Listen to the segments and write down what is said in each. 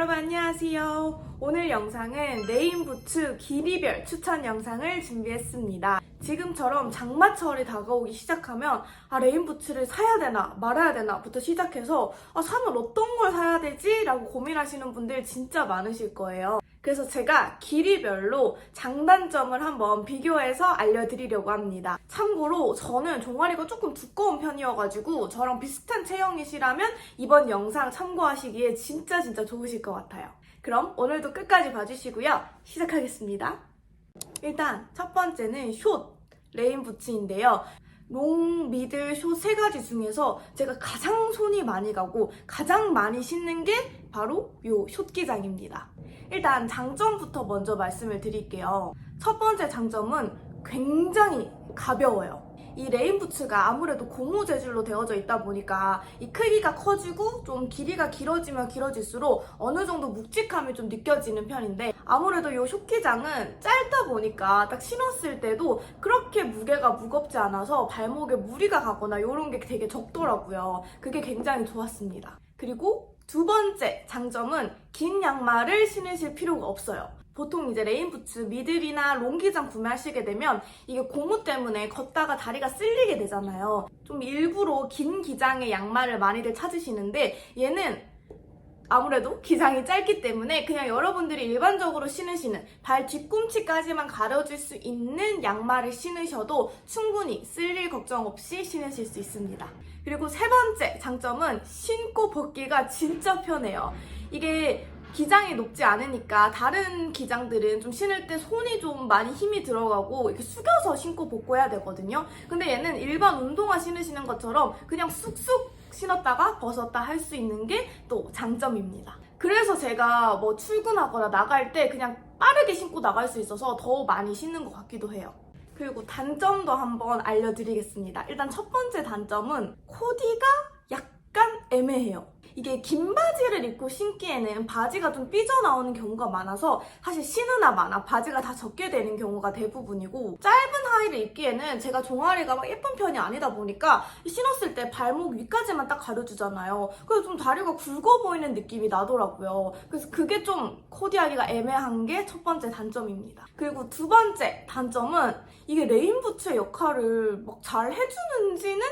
여러분 안녕하세요. 오늘 영상은 레인부츠 길이별 추천 영상을 준비했습니다. 지금처럼 장마철이 다가오기 시작하면 레인부츠를 사야 되나 말아야 되나 부터 시작해서 사면 어떤 걸 사야 되지? 라고 고민하시는 분들 진짜 많으실 거예요. 그래서 제가 길이별로 장단점을 한번 비교해서 알려드리려고 합니다. 참고로 저는 종아리가 조금 두꺼운 편이어가지고 저랑 비슷한 체형이시라면 이번 영상 참고하시기에 진짜 좋으실 것 같아요. 그럼 오늘도 끝까지 봐주시고요. 시작하겠습니다. 일단 첫 번째는 숏 레인부츠인데요. 롱, 미들, 숏 세 가지 중에서 제가 가장 손이 많이 가고 가장 많이 신는 게 바로 요 숏 기장입니다. 일단 장점부터 먼저 말씀을 드릴게요. 첫 번째 장점은 굉장히 가벼워요. 이 레인부츠가 아무래도 고무 재질로 되어져 있다 보니까 이 크기가 커지고 좀 길이가 길어지면 길어질수록 어느 정도 묵직함이 좀 느껴지는 편인데 아무래도 이 숏기장은 짧다 보니까 딱 신었을 때도 그렇게 무게가 무겁지 않아서 발목에 무리가 가거나 이런 게 되게 적더라고요. 그게 굉장히 좋았습니다. 그리고 두 번째 장점은 긴 양말을 신으실 필요가 없어요. 보통 이제 레인부츠 미들이나 롱기장 구매하시게 되면 이게 고무 때문에 걷다가 다리가 쓸리게 되잖아요. 좀 일부러 긴 기장의 양말을 많이들 찾으시는데 얘는 아무래도 기장이 짧기 때문에 그냥 여러분들이 일반적으로 신으시는 발 뒤꿈치까지만 가려줄 수 있는 양말을 신으셔도 충분히 쓸릴 걱정 없이 신으실 수 있습니다. 그리고 세 번째 장점은 신고 벗기가 진짜 편해요. 이게 기장이 높지 않으니까 다른 기장들은 좀 신을 때 손이 좀 많이 힘이 들어가고 이렇게 숙여서 신고 벗고 해야 되거든요. 근데 얘는 일반 운동화 신으시는 것처럼 그냥 쑥쑥 신었다가 벗었다 할 수 있는 게 또 장점입니다. 그래서 제가 뭐 출근하거나 나갈 때 그냥 빠르게 신고 나갈 수 있어서 더 많이 신는 것 같기도 해요. 그리고 단점도 한번 알려드리겠습니다. 일단 첫 번째 단점은 코디가 약간 애매해요. 이게 긴 바지를 입고 신기에는 바지가 좀 삐져나오는 경우가 많아서 사실 신으나 마나 바지가 다 젖게 되는 경우가 대부분이고 짧은 하의를 입기에는 제가 종아리가 막 예쁜 편이 아니다 보니까 신었을 때 발목 위까지만 딱 가려주잖아요. 그래서 좀 다리가 굵어 보이는 느낌이 나더라고요. 그래서 그게 좀 코디하기가 애매한 게 첫 번째 단점입니다. 그리고 두 번째 단점은 이게 레인부츠의 역할을 막 잘 해주는지는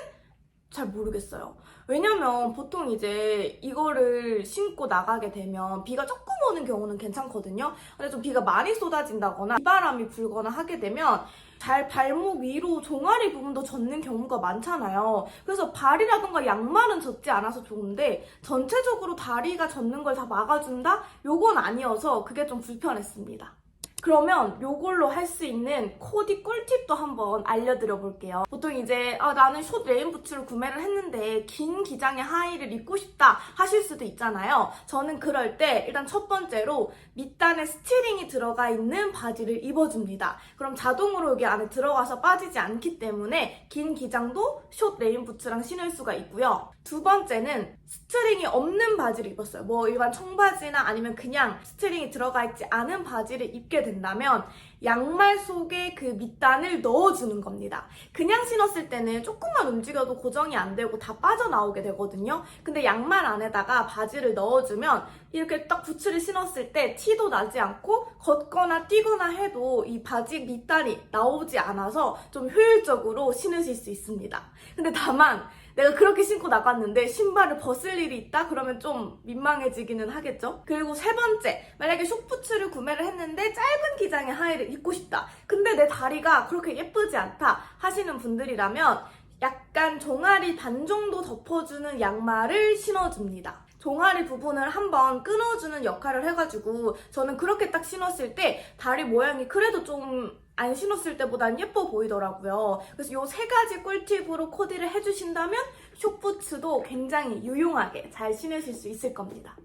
잘 모르겠어요. 왜냐면 보통 이제 이거를 신고 나가게 되면 비가 조금 오는 경우는 괜찮거든요. 근데 좀 비가 많이 쏟아진다거나 비바람이 불거나 하게 되면 잘 발목 위로 종아리 부분도 젖는 경우가 많잖아요. 그래서 발이라던가 양말은 젖지 않아서 좋은데 전체적으로 다리가 젖는 걸 다 막아준다? 요건 아니어서 그게 좀 불편했습니다. 그러면 요걸로 할 수 있는 코디 꿀팁도 한번 알려드려 볼게요. 보통 이제 나는 숏 레인부츠를 구매를 했는데 긴 기장의 하의를 입고 싶다 하실 수도 있잖아요. 저는 그럴 때 일단 첫 번째로 밑단에 스티링이 들어가 있는 바지를 입어줍니다. 그럼 자동으로 여기 안에 들어가서 빠지지 않기 때문에 긴 기장도 숏 레인부츠랑 신을 수가 있고요. 두 번째는 스트링이 없는 바지를 입었어요. 뭐 일반 청바지나 아니면 그냥 스트링이 들어가 있지 않은 바지를 입게 된다면 양말 속에 그 밑단을 넣어주는 겁니다. 그냥 신었을 때는 조금만 움직여도 고정이 안 되고 다 빠져나오게 되거든요. 근데 양말 안에다가 바지를 넣어주면 이렇게 딱 부츠를 신었을 때 티도 나지 않고 걷거나 뛰거나 해도 이 바지 밑단이 나오지 않아서 좀 효율적으로 신으실 수 있습니다. 근데 다만 내가 그렇게 신고 나갔는데 신발을 벗을 일이 있다? 그러면 좀 민망해지기는 하겠죠? 그리고 세 번째, 만약에 숏부츠를 구매를 했는데 짧은 기장의 하의를 입고 싶다. 근데 내 다리가 그렇게 예쁘지 않다 하시는 분들이라면 약간 종아리 반 정도 덮어주는 양말을 신어줍니다. 종아리 부분을 한번 끊어주는 역할을 해가지고 저는 그렇게 딱 신었을 때 다리 모양이 그래도 좀 안 신었을 때보단 예뻐 보이더라고요. 그래서 이 세 가지 꿀팁으로 코디를 해주신다면 숏부츠도 굉장히 유용하게 잘 신으실 수 있을 겁니다.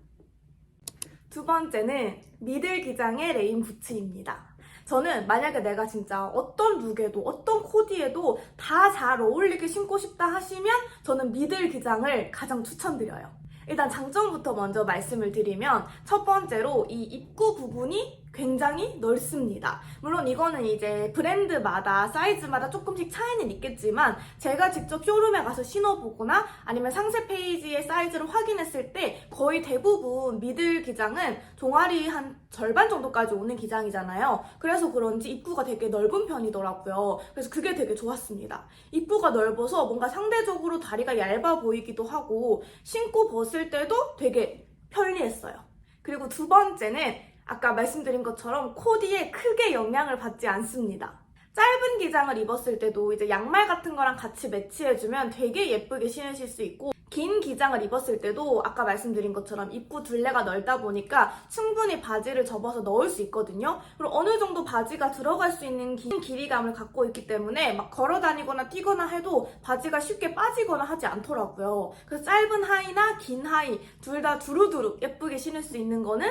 두 번째는 미들 기장의 레인부츠입니다. 저는 만약에 내가 진짜 어떤 룩에도 어떤 코디에도 다 잘 어울리게 신고 싶다 하시면 저는 미들 기장을 가장 추천드려요. 일단 장점부터 먼저 말씀을 드리면 첫 번째로 이 입구 부분이 굉장히 넓습니다. 물론 이거는 이제 브랜드마다 사이즈마다 조금씩 차이는 있겠지만 제가 직접 쇼룸에 가서 신어보거나 아니면 상세 페이지의 사이즈를 확인했을 때 거의 대부분 미들 기장은 종아리 한 절반 정도까지 오는 기장이잖아요. 그래서 그런지 입구가 되게 넓은 편이더라고요. 그래서 그게 되게 좋았습니다. 입구가 넓어서 뭔가 상대적으로 다리가 얇아 보이기도 하고 신고 벗을 때도 되게 편리했어요. 그리고 두 번째는 아까 말씀드린 것처럼 코디에 크게 영향을 받지 않습니다. 짧은 기장을 입었을 때도 이제 양말 같은 거랑 같이 매치해주면 되게 예쁘게 신으실 수 있고 긴 기장을 입었을 때도 아까 말씀드린 것처럼 입구 둘레가 넓다 보니까 충분히 바지를 접어서 넣을 수 있거든요. 그리고 어느 정도 바지가 들어갈 수 있는 긴 길이감을 갖고 있기 때문에 막 걸어 다니거나 뛰거나 해도 바지가 쉽게 빠지거나 하지 않더라고요. 그래서 짧은 하의나 긴 하의 둘 다 두루두루 예쁘게 신을 수 있는 거는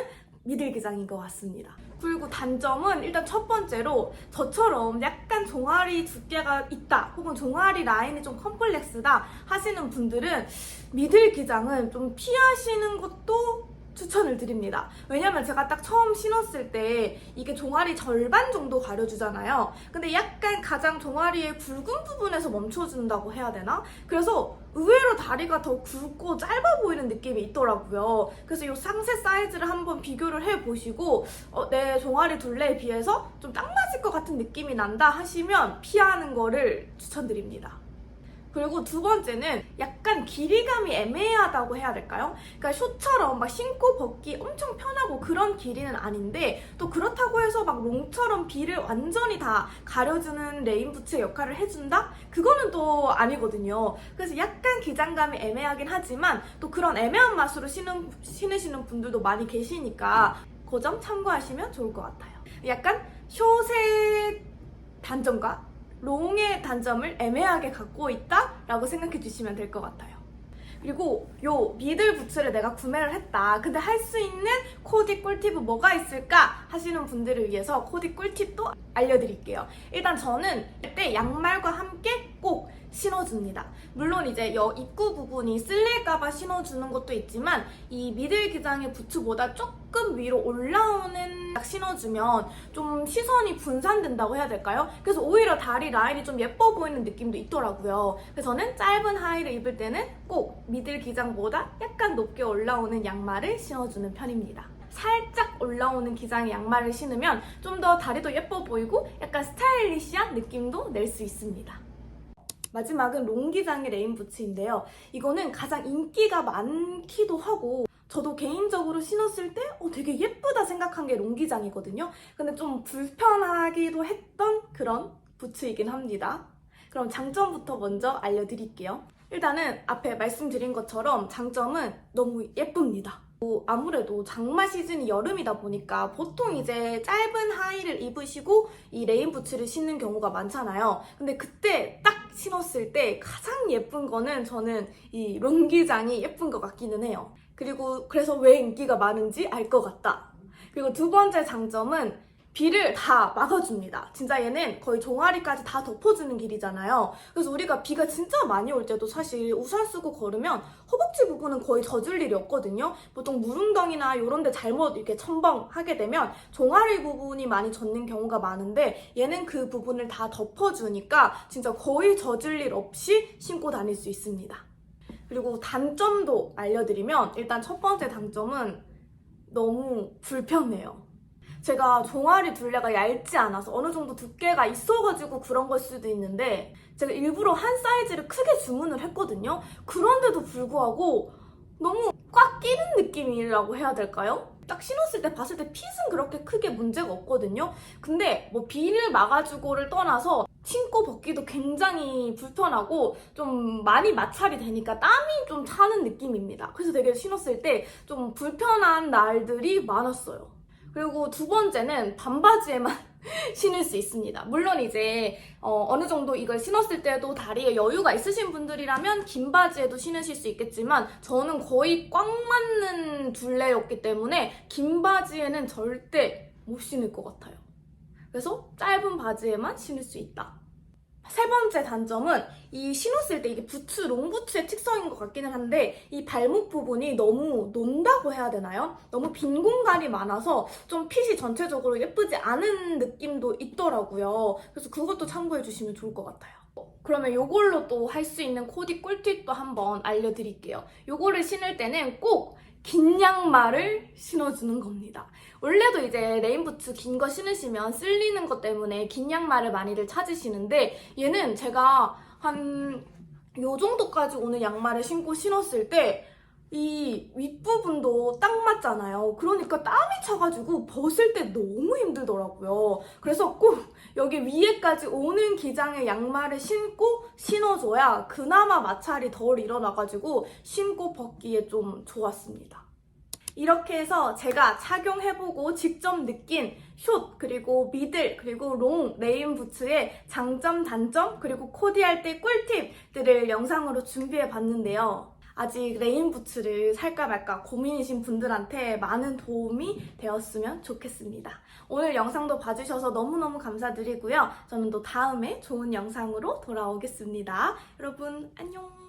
미들 기장인 것 같습니다. 그리고 단점은 일단 첫 번째로 저처럼 약간 종아리 두께가 있다 혹은 종아리 라인이 좀 컴플렉스다 하시는 분들은 미들 기장은 좀 피하시는 것도 추천을 드립니다. 왜냐면 제가 딱 처음 신었을 때 이게 종아리 절반 정도 가려주잖아요. 근데 약간 가장 종아리의 굵은 부분에서 멈춰준다고 해야 되나? 그래서 의외로 다리가 더 굵고 짧아 보이는 느낌이 있더라고요. 그래서 이 상세 사이즈를 한번 비교를 해보시고 내 종아리 둘레에 비해서 좀 딱 맞을 것 같은 느낌이 난다 하시면 피하는 거를 추천드립니다. 그리고 두 번째는 약간 길이감이 애매하다고 해야 될까요? 그러니까 숏처럼 막 신고 벗기 엄청 편하고 그런 길이는 아닌데 또 그렇다고 해서 막 롱처럼 비를 완전히 다 가려주는 레인부츠의 역할을 해준다? 그거는 또 아니거든요. 그래서 약간 기장감이 애매하긴 하지만 또 그런 애매한 맛으로 신으시는 분들도 많이 계시니까 그 점 참고하시면 좋을 것 같아요. 약간 숏의 단점과 롱의 단점을 애매하게 갖고 있다라고 생각해 주시면 될 것 같아요. 그리고 요 미들 부츠를 내가 구매를 했다. 근데 할 수 있는 코디 꿀팁은 뭐가 있을까 하시는 분들을 위해서 코디 꿀팁도 알려드릴게요. 일단 저는 이때 양말과 함께 꼭 신어줍니다. 물론 이제 입구 부분이 쓸릴까봐 신어주는 것도 있지만 이 미들 기장의 부츠보다 조금 위로 올라오는 신어주면 좀 시선이 분산된다고 해야 될까요? 그래서 오히려 다리 라인이 좀 예뻐 보이는 느낌도 있더라고요. 그래서 저는 짧은 하의를 입을 때는 꼭 미들 기장보다 약간 높게 올라오는 양말을 신어주는 편입니다. 살짝 올라오는 기장의 양말을 신으면 좀 더 다리도 예뻐 보이고 약간 스타일리시한 느낌도 낼 수 있습니다. 마지막은 롱기장의 레인부츠인데요. 이거는 가장 인기가 많기도 하고 저도 개인적으로 신었을 때 되게 예쁘다 생각한 게 롱기장이거든요. 근데 좀 불편하기도 했던 그런 부츠이긴 합니다. 그럼 장점부터 먼저 알려드릴게요. 일단은 앞에 말씀드린 것처럼 장점은 너무 예쁩니다. 아무래도 장마 시즌이 여름이다 보니까 보통 이제 짧은 하의를 입으시고 이 레인부츠를 신는 경우가 많잖아요. 근데 그때 딱 신었을 때 가장 예쁜 거는 저는 이 롱기장이 예쁜 것 같기는 해요. 그리고 그래서 왜 인기가 많은지 알 것 같다. 그리고 두 번째 장점은 비를 다 막아줍니다. 진짜 얘는 거의 종아리까지 다 덮어주는 길이잖아요. 그래서 우리가 비가 진짜 많이 올 때도 사실 우산 쓰고 걸으면 허벅지 부분은 거의 젖을 일이 없거든요. 보통 무릉덩이나 이런 데 잘못 이렇게 첨벙하게 되면 종아리 부분이 많이 젖는 경우가 많은데 얘는 그 부분을 다 덮어주니까 진짜 거의 젖을 일 없이 신고 다닐 수 있습니다. 그리고 단점도 알려드리면 일단 첫 번째 단점은 너무 불편해요. 제가 종아리 둘레가 얇지 않아서 어느 정도 두께가 있어가지고 그런 걸 수도 있는데 제가 일부러 한 사이즈를 크게 주문을 했거든요. 그런데도 불구하고 너무 꽉 끼는 느낌이라고 해야 될까요? 딱 신었을 때 봤을 때 핏은 그렇게 크게 문제가 없거든요. 근데 뭐 비를 막아주고를 떠나서 신고 벗기도 굉장히 불편하고 좀 많이 마찰이 되니까 땀이 좀 차는 느낌입니다. 그래서 되게 신었을 때 좀 불편한 날들이 많았어요. 그리고 두 번째는 반바지에만 신을 수 있습니다. 물론 이제 어느 정도 이걸 신었을 때도 다리에 여유가 있으신 분들이라면 긴 바지에도 신으실 수 있겠지만 저는 거의 꽉 맞는 둘레였기 때문에 긴 바지에는 절대 못 신을 것 같아요. 그래서 짧은 바지에만 신을 수 있다. 세 번째 단점은 이 신었을 때 이게 부츠, 롱부츠의 특성인 것 같기는 한데 이 발목 부분이 너무 논다고 해야 되나요? 너무 빈 공간이 많아서 좀 핏이 전체적으로 예쁘지 않은 느낌도 있더라고요. 그래서 그것도 참고해 주시면 좋을 것 같아요. 그러면 이걸로 또 할 수 있는 코디 꿀팁도 한번 알려드릴게요. 이거를 신을 때는 꼭 긴 양말을 신어주는 겁니다. 원래도 이제 레인부츠 긴 거 신으시면 쓸리는 것 때문에 긴 양말을 많이들 찾으시는데 얘는 제가 한 요 정도까지 오는 양말을 신었을 때 이 윗부분도 딱 맞잖아요. 그러니까 땀이 차가지고 벗을 때 너무 힘들더라고요. 그래서 꼭 여기 위에까지 오는 기장의 양말을 신어줘야 그나마 마찰이 덜 일어나가지고 신고 벗기에 좀 좋았습니다. 이렇게 해서 제가 착용해보고 직접 느낀 숏, 그리고 미들, 그리고 롱 레인 부츠의 장점, 단점, 그리고 코디할 때 꿀팁들을 영상으로 준비해봤는데요. 아직 레인 부츠를 살까 말까 고민이신 분들한테 많은 도움이 되었으면 좋겠습니다. 오늘 영상도 봐주셔서 너무너무 감사드리고요. 저는 또 다음에 좋은 영상으로 돌아오겠습니다. 여러분 안녕!